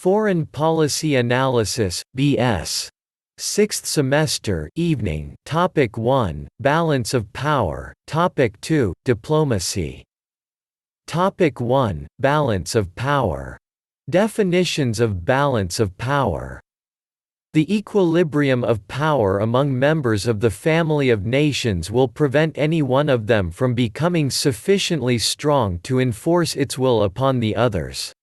Foreign Policy Analysis, B.S. 6th semester evening. Topic 1 Balance of Power. Topic 2 Diplomacy. Topic 1 Balance of Power. Definitions of balance of power. The equilibrium of power among members of the family of nations will prevent any one of them from becoming sufficiently strong to enforce its will upon the others.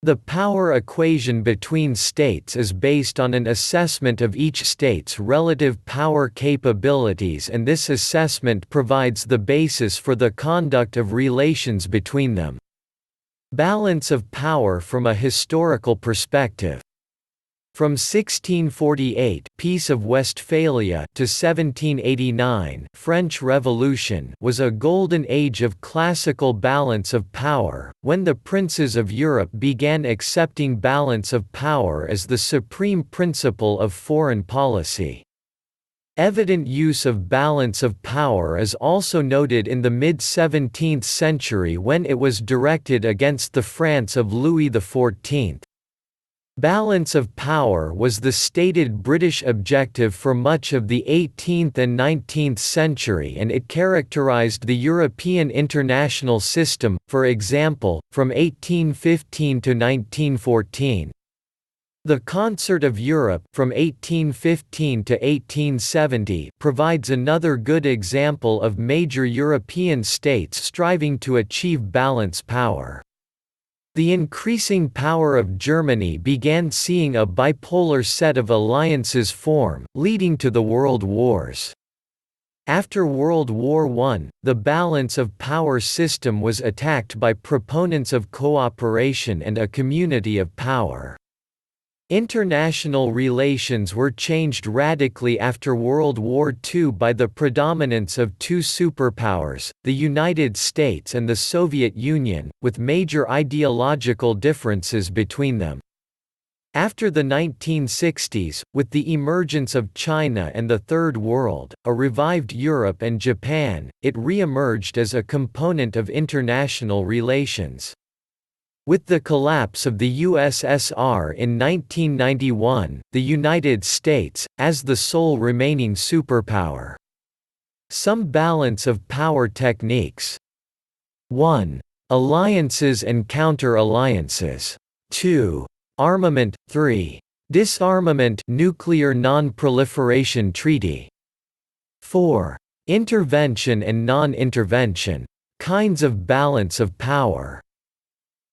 The power equation between states is based on an assessment of each state's relative power capabilities, and this assessment provides the basis for the conduct of relations between them. Balance of power from a historical perspective. From 1648 Peace of Westphalia to 1789 French Revolution was a golden age of classical balance of power, when the princes of Europe began accepting balance of power as the supreme principle of foreign policy. Evident use of balance of power is also noted in the mid-17th century when it was directed against the France of Louis XIV. Balance of power was the stated British objective for much of the 18th and 19th century, and it characterized the European international system, for example, from 1815 to 1914. The Concert of Europe from 1815 to 1870 provides another good example of major European states striving to achieve balance power. The increasing power of Germany began seeing a bipolar set of alliances form, leading to the World Wars. After World War I, the balance of power system was attacked by proponents of cooperation and a community of power. International relations were changed radically after World War II by the predominance of two superpowers, the United States and the Soviet Union, with major ideological differences between them. After the 1960s, with the emergence of China and the Third World, a revived Europe and Japan, it re-emerged as a component of international relations. With the collapse of the USSR in 1991, the United States, as the sole remaining superpower. Some balance of power techniques. 1. Alliances and counter-alliances. 2. Armament. 3. Disarmament, nuclear non-proliferation treaty. 4. Intervention and non-intervention. Kinds of balance of power.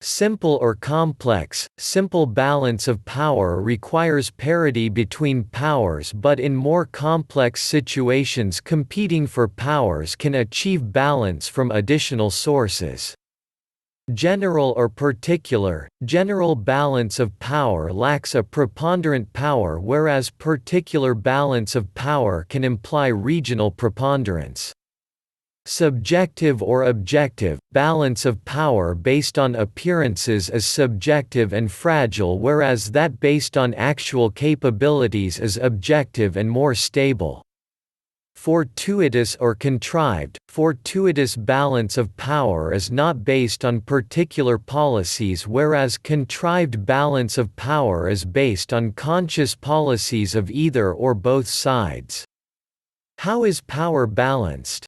Simple or complex. Simple balance of power requires parity between powers, but in more complex situations competing for powers can achieve balance from additional sources. General or particular. General balance of power lacks a preponderant power, whereas particular balance of power can imply regional preponderance. Subjective or objective. Balance of power based on appearances is subjective and fragile, whereas that based on actual capabilities is objective and more stable. Fortuitous or contrived. Fortuitous balance of power is not based on particular policies, whereas contrived balance of power is based on conscious policies of either or both sides. How is power balanced?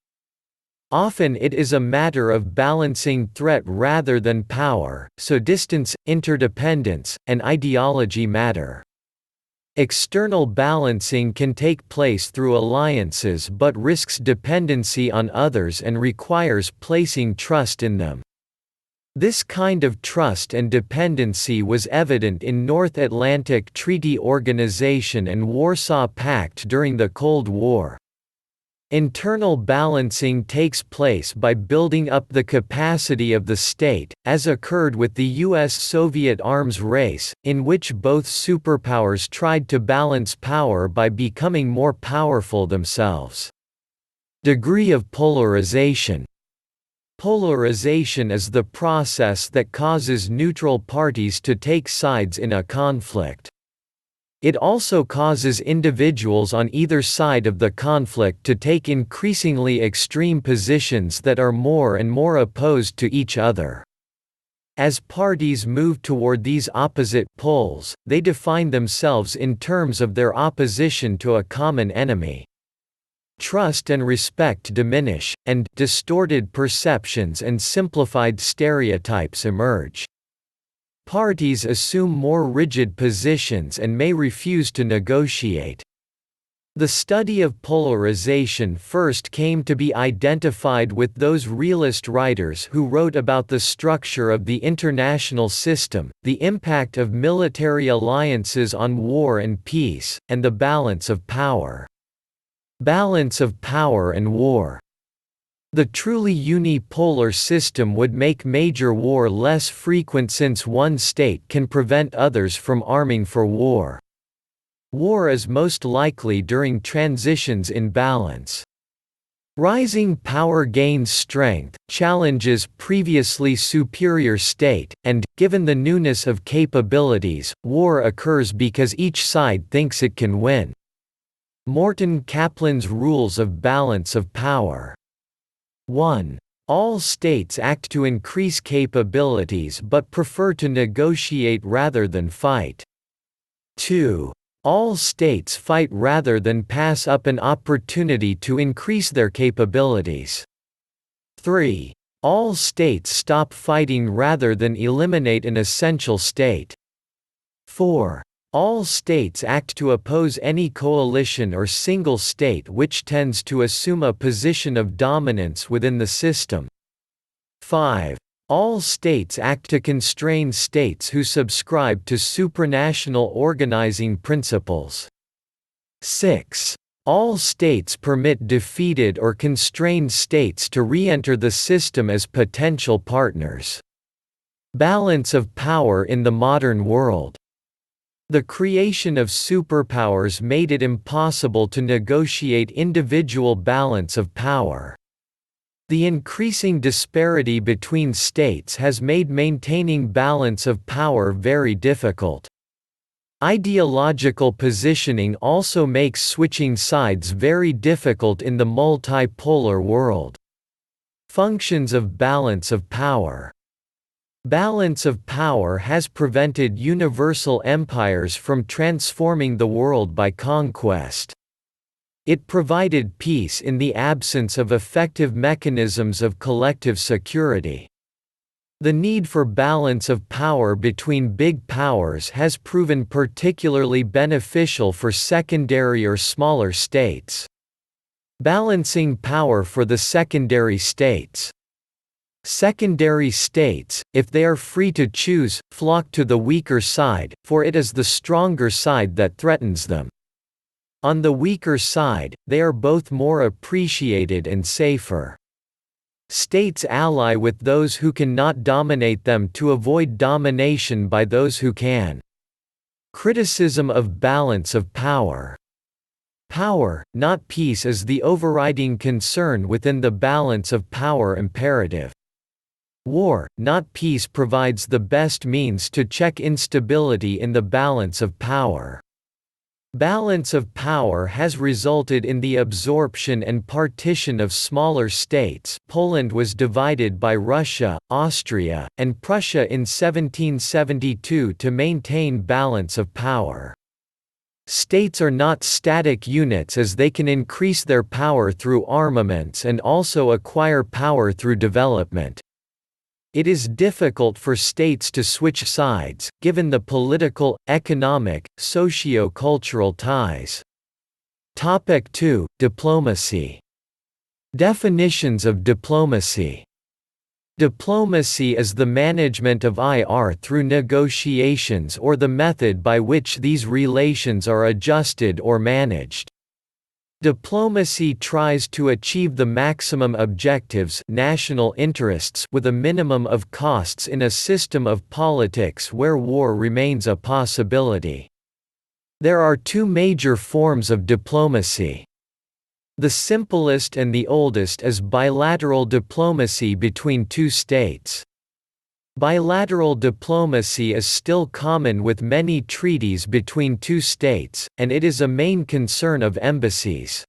Often it is a matter of balancing threat rather than power, so distance, interdependence, and ideology matter. External balancing can take place through alliances but risks dependency on others and requires placing trust in them. This kind of trust and dependency was evident in North Atlantic Treaty Organization and Warsaw Pact during the Cold War. Internal balancing takes place by building up the capacity of the state, as occurred with the US-Soviet arms race, in which both superpowers tried to balance power by becoming more powerful themselves. Degree of polarization. Polarization is the process that causes neutral parties to take sides in a conflict. It also causes individuals on either side of the conflict to take increasingly extreme positions that are more and more opposed to each other. As parties move toward these opposite poles, they define themselves in terms of their opposition to a common enemy. Trust and respect diminish, and distorted perceptions and simplified stereotypes emerge. Parties assume more rigid positions and may refuse to negotiate. The study of polarization first came to be identified with those realist writers who wrote about the structure of the international system, the impact of military alliances on war and peace, and the balance of power. Balance of power and war. The truly unipolar system would make major war less frequent since one state can prevent others from arming for war. War is most likely during transitions in balance. Rising power gains strength, challenges previously superior state, and, given the newness of capabilities, war occurs because each side thinks it can win. Morton Kaplan's Rules of Balance of Power. 1. All states act to increase capabilities but prefer to negotiate rather than fight. 2. All states fight rather than pass up an opportunity to increase their capabilities. 3. All states stop fighting rather than eliminate an essential state. 4. All states act to oppose any coalition or single state which tends to assume a position of dominance within the system. 5. All states act to constrain states who subscribe to supranational organizing principles. 6. All states permit defeated or constrained states to re-enter the system as potential partners. Balance of power in the modern world. The creation of superpowers made it impossible to negotiate individual balance of power. The increasing disparity between states has made maintaining balance of power very difficult. Ideological positioning also makes switching sides very difficult in the multipolar world. Functions of balance of power. Balance of power has prevented universal empires from transforming the world by conquest. It provided peace in the absence of effective mechanisms of collective security. The need for balance of power between big powers has proven particularly beneficial for secondary or smaller states. Balancing power for the secondary states. Secondary states, if they are free to choose, flock to the weaker side, for it is the stronger side that threatens them. On the weaker side, they are both more appreciated and safer. States ally with those who cannot dominate them to avoid domination by those who can. Criticism of balance of power. Power, not peace, is the overriding concern within the balance of power imperative. War, not peace, provides the best means to check instability in the balance of power. Balance of power has resulted in the absorption and partition of smaller states. Poland was divided by Russia, Austria, and Prussia in 1772 to maintain balance of power. States are not static units, as they can increase their power through armaments and also acquire power through development. It is difficult for states to switch sides, given the political, economic, socio-cultural ties. Topic 2. Diplomacy. Definitions of diplomacy. Diplomacy is the management of IR through negotiations or the method by which these relations are adjusted or managed. Diplomacy tries to achieve the maximum objectives, national interests, with a minimum of costs in a system of politics where war remains a possibility. There are two major forms of diplomacy. The simplest and the oldest is bilateral diplomacy between two states. Bilateral diplomacy is still common with many treaties between two states, and it is a main concern of embassies.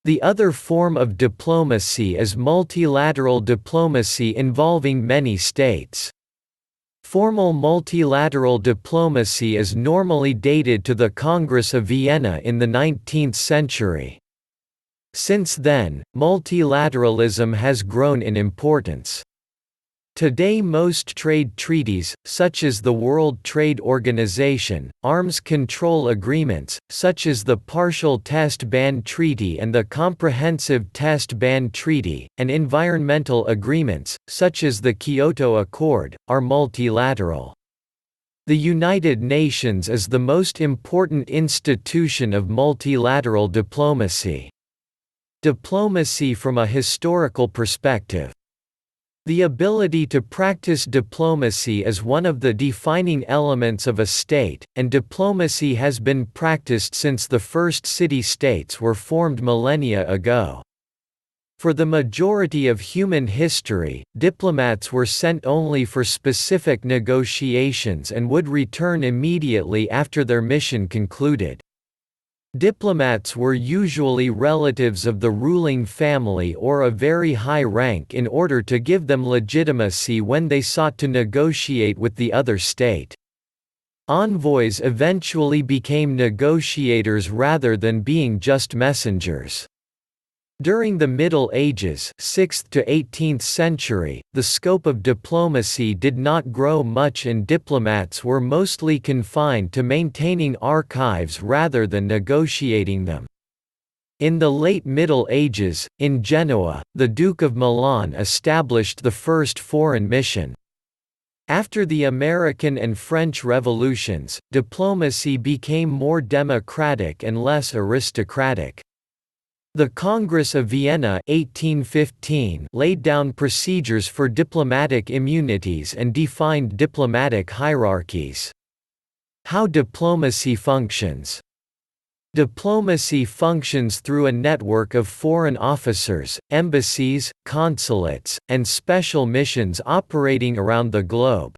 The other form of diplomacy is multilateral diplomacy involving many states. Formal multilateral diplomacy is normally dated to the Congress of Vienna in the 19th century. Since then, multilateralism has grown in importance. Today most trade treaties, such as the World Trade Organization, arms control agreements, such as the Partial Test Ban Treaty and the Comprehensive Test Ban Treaty, and environmental agreements, such as the Kyoto Accord, are multilateral. The United Nations is the most important institution of multilateral diplomacy. Diplomacy from a historical perspective. The ability to practice diplomacy is one of the defining elements of a state, and diplomacy has been practiced since the first city-states were formed millennia ago. For the majority of human history, diplomats were sent only for specific negotiations and would return immediately after their mission concluded. Diplomats were usually relatives of the ruling family or a very high rank in order to give them legitimacy when they sought to negotiate with the other state. Envoys eventually became negotiators rather than being just messengers. During the Middle Ages, 6th to 18th century, the scope of diplomacy did not grow much and diplomats were mostly confined to maintaining archives rather than negotiating them. In the late Middle Ages, in Genoa, the Duke of Milan established the first foreign mission. After the American and French revolutions, diplomacy became more democratic and less aristocratic. The Congress of Vienna 1815 laid down procedures for diplomatic immunities and defined diplomatic hierarchies. How diplomacy functions. Diplomacy functions through a network of foreign officers, embassies, consulates, and special missions operating around the globe.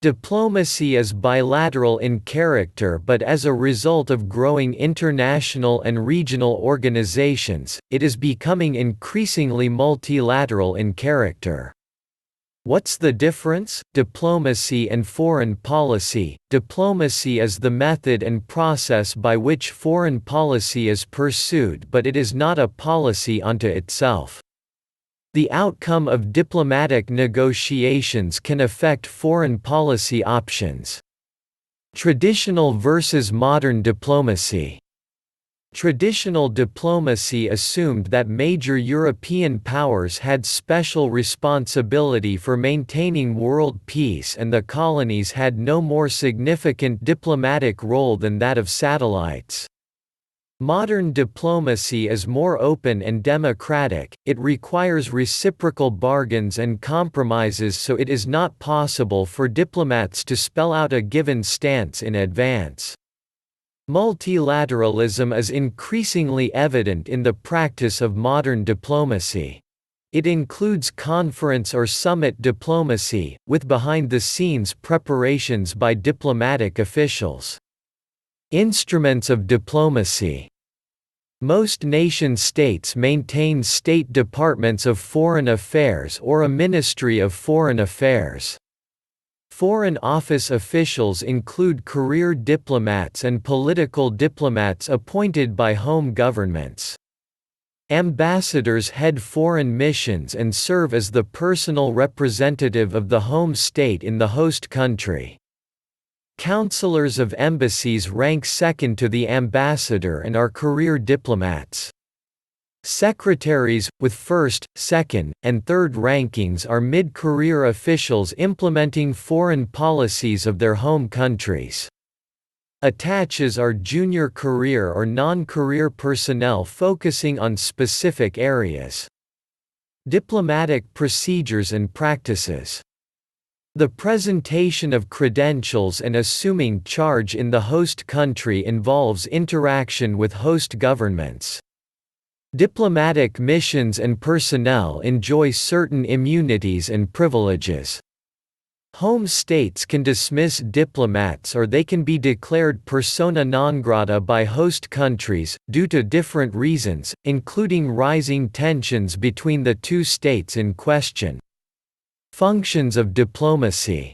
Diplomacy is bilateral in character, but as a result of growing international and regional organizations, it is becoming increasingly multilateral in character. What's the difference? Diplomacy and foreign policy. Diplomacy is the method and process by which foreign policy is pursued, but it is not a policy unto itself. The outcome of diplomatic negotiations can affect foreign policy options. Traditional versus modern diplomacy. Traditional diplomacy assumed that major European powers had special responsibility for maintaining world peace and the colonies had no more significant diplomatic role than that of satellites. Modern diplomacy is more open and democratic, it requires reciprocal bargains and compromises, so it is not possible for diplomats to spell out a given stance in advance. Multilateralism is increasingly evident in the practice of modern diplomacy. It includes conference or summit diplomacy, with behind-the-scenes preparations by diplomatic officials. Instruments of diplomacy. Most nation-states maintain State Departments of Foreign Affairs or a Ministry of Foreign Affairs. Foreign Office officials include career diplomats and political diplomats appointed by home governments. Ambassadors head foreign missions and serve as the personal representative of the home state in the host country. Counselors of embassies rank second to the ambassador and are career diplomats. Secretaries, with first, second, and third rankings, are mid-career officials implementing foreign policies of their home countries. Attaches are junior career or non-career personnel focusing on specific areas. Diplomatic procedures and practices. The presentation of credentials and assuming charge in the host country involves interaction with host governments. Diplomatic missions and personnel enjoy certain immunities and privileges. Home states can dismiss diplomats or they can be declared persona non grata by host countries, due to different reasons, including rising tensions between the two states in question. Functions of diplomacy.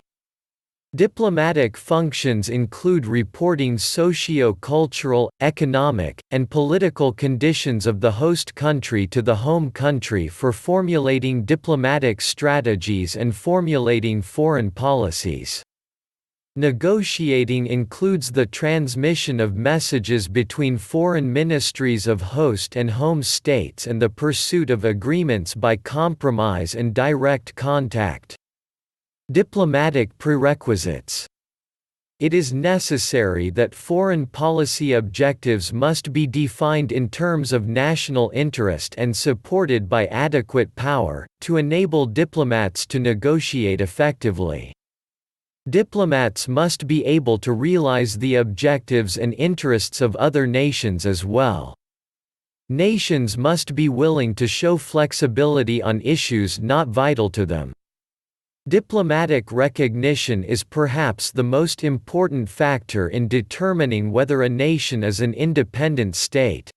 Diplomatic functions include reporting socio-cultural, economic, and political conditions of the host country to the home country for formulating diplomatic strategies and formulating foreign policies. Negotiating includes the transmission of messages between foreign ministries of host and home states and the pursuit of agreements by compromise and direct contact. Diplomatic prerequisites. It is necessary that foreign policy objectives must be defined in terms of national interest and supported by adequate power, to enable diplomats to negotiate effectively. Diplomats must be able to realize the objectives and interests of other nations as well. Nations must be willing to show flexibility on issues not vital to them. Diplomatic recognition is perhaps the most important factor in determining whether a nation is an independent state.